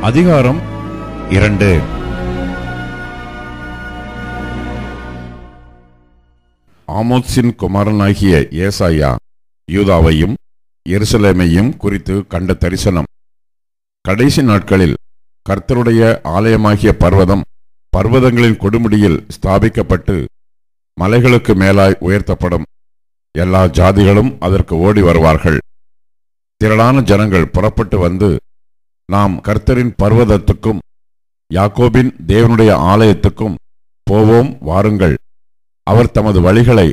அதிகாரம் 2. ஆமோத்சின் குமாரனாகிய ஏசாயா யூதாவையும் எருசலேமையும் குறித்து கண்ட தரிசனம். கடைசி நாட்களில் கர்த்தருடைய ஆலயமாகிய பர்வதம் பர்வதங்களின் கொடுமுடியில் ஸ்தாபிக்கப்பட்டு மலைகளுக்கு மேலாய் உயர்த்தப்படும். எல்லா ஜாதிகளும் அதற்கு ஓடி வருவார்கள். திரளான ஜனங்கள் புறப்பட்டு வந்து, நாம் கர்த்தரின் பர்வதத்துக்கும் யாக்கோபின் தேவனுடைய ஆலயத்துக்கும் போவோம், வாருங்கள். அவர் தமது வழிகளை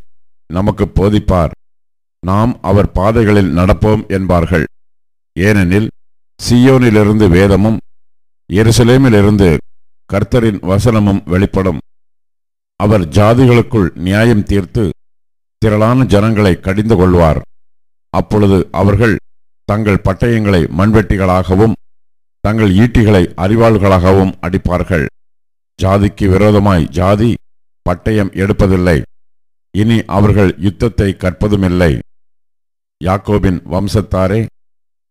நமக்கு போதிப்பார், நாம் அவர் பாதைகளில் நடப்போம் என்பார்கள். ஏனெனில் சீயோனிலிருந்து வேதமும் எருசலேமிலிருந்து கர்த்தரின் வசனமும் வெளிப்படும். அவர் ஜாதிகளுக்குள் நியாயம் தீர்த்து திரளான ஜனங்களை கடிந்து கொள்வார். அப்பொழுது அவர்கள் தங்கள் பட்டயங்களை மண்வெட்டிகளாகவும் தங்கள் ஈட்டிகளை அரிவாள்களாகவும் அடிப்பார்கள். ஜாதிக்கு விரோதமாய் ஜாதி பட்டயம் எடுப்பதில்லை, இனி அவர்கள் யுத்தத்தை கற்பதுமில்லை. யாக்கோபின் வம்சத்தாரே,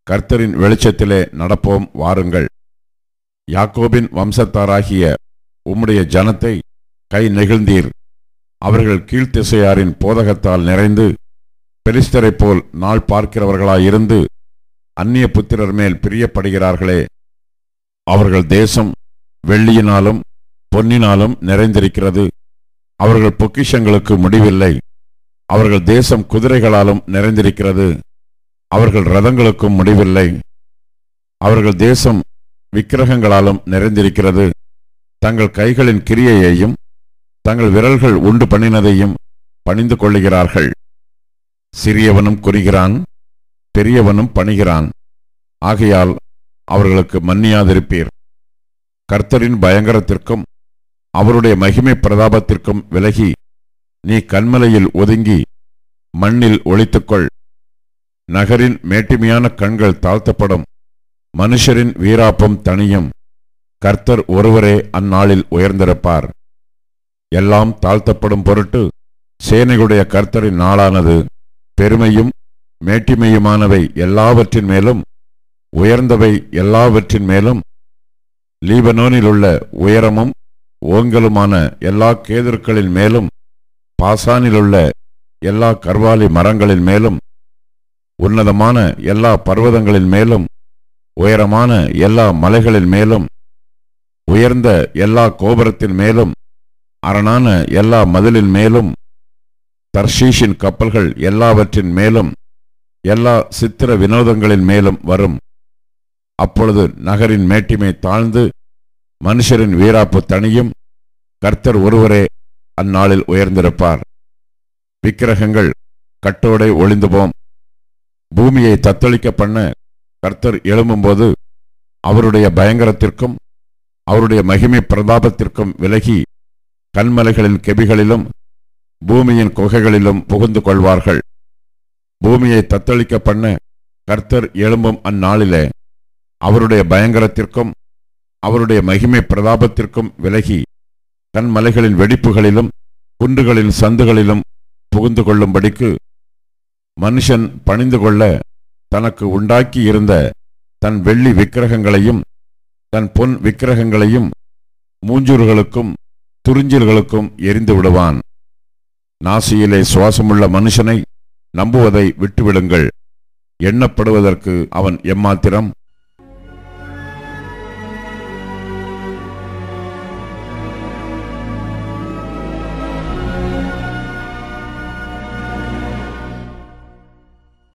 கர்த்தரின் வெளிச்சத்திலே நடப்போம், வாருங்கள். யாக்கோபின் வம்சத்தாராகிய உம்முடைய ஜனத்தை கை நெகிழ்ந்தீர். அவர்கள் கீழ்த்திசையாரின் போதகத்தால் நிறைந்து பெலிஸ்தரைப் போல் நாள் பார்க்கிறவர்களாயிருந்து அந்நிய புத்திரர் மேல் பிரியப்படுகிறார்களே. அவர்கள் தேசம் வெள்ளியினாலும் பொன்னினாலும் நிறைந்திருக்கிறது. அவர்கள் பொக்கிஷங்களுக்கு முடிவில்லை. அவர்கள் தேசம் குதிரைகளாலும் நிறைந்திருக்கிறது. அவர்கள் இரதங்களுக்கும் முடிவில்லை. அவர்கள் தேசம் விக்கிரகங்களாலும் நிறைந்திருக்கிறது. தங்கள் கைகளின் கிரியையையும் தங்கள் விரல்கள் உண்டு பண்ணினதையும் பணிந்து கொள்ளுகிறார்கள். சிறியவனும் குறிகிறான், பெரியவனும் பணிகிறான். ஆகையால் அவர்களுக்கு மன்னியாதிருப்பீர். கர்த்தரின் பயங்கரத்திற்கும் அவருடைய மகிமை பிரதாபத்திற்கும் விலகி நீ கன்மலையில் ஒதுங்கி மண்ணில் ஒளித்துக்கொள். நகரின் மேட்டிமையான கண்கள் தாழ்த்தப்படும், மனுஷரின் வீராப்பம் தணியும். கர்த்தர் ஒருவரே அந்நாளில் உயர்ந்திருப்பார். எல்லாம் தாழ்த்தப்படும் பொருட்டு சேனைகளுடைய கர்த்தரின் நாளானது பெருமையும் மேட்டிமையுமானவை எல்லாவற்றின் மேலும் உயர்ந்தவை எல்லாவற்றின் மேலும் லீபனோனில் உள்ள உயரமும் ஓங்கலுமான எல்லா கேதுருக்களின் மேலும் பாசானிலுள்ள எல்லா கர்வாலி மரங்களின் மேலும் உன்னதமான எல்லா பர்வதங்களின் மேலும் உயரமான எல்லா மலைகளின் மேலும் உயர்ந்த எல்லா கோபுரத்தின் மேலும் அரணான எல்லா மதிலின் மேலும் தர்ஷீஷின் கப்பல்கள் எல்லாவற்றின் மேலும் எல்லா சித்திர வினோதங்களின் மேலும் வரும். அப்பொழுது நகரின் மேட்டிமை தாழ்ந்து மனுஷரின் வீராப்பு தணியும். கர்த்தர் ஒருவரே அந்நாளில் உயர்ந்திருப்பார். விக்கிரகங்கள் கட்டோடை ஒளிந்து போம். பூமியை தத்தளிக்க பண்ண கர்த்தர் எழும்பும்போது அவருடைய பயங்கரத்திற்கும் அவருடைய மகிமை பிரதாபத்திற்கும் விலகி கன்மலைகளின் கெபிகளிலும் பூமியின் குகைகளிலும் புகுந்து கொள்வார்கள். பூமியை தத்தளிக்க பண்ண கர்த்தர் எழும்பும் அந்நாளிலே அவருடைய பயங்கரத்திற்கும் அவருடைய மகிமை பிரதாபத்திற்கும் விலகி கன்மலைகளின் வெடிப்புகளிலும் குன்றுகளின் சந்துகளிலும் புகுந்து கொள்ளும்படிக்கு மனுஷன் பணிந்து கொள்ள தனக்கு உண்டாக்கி இருந்த தன் வெள்ளி விக்கிரகங்களையும் தன் பொன் விக்கிரகங்களையும் மூஞ்சூர்களுக்கும் துறிஞ்சில்களுக்கும் எரிந்து விடுவான். நாசியிலே சுவாசமுள்ள மனுஷனை நம்புவதை விட்டுவிடுங்கள். எண்ணப்படுவதற்கு அவன் எம்மாத்திரம்?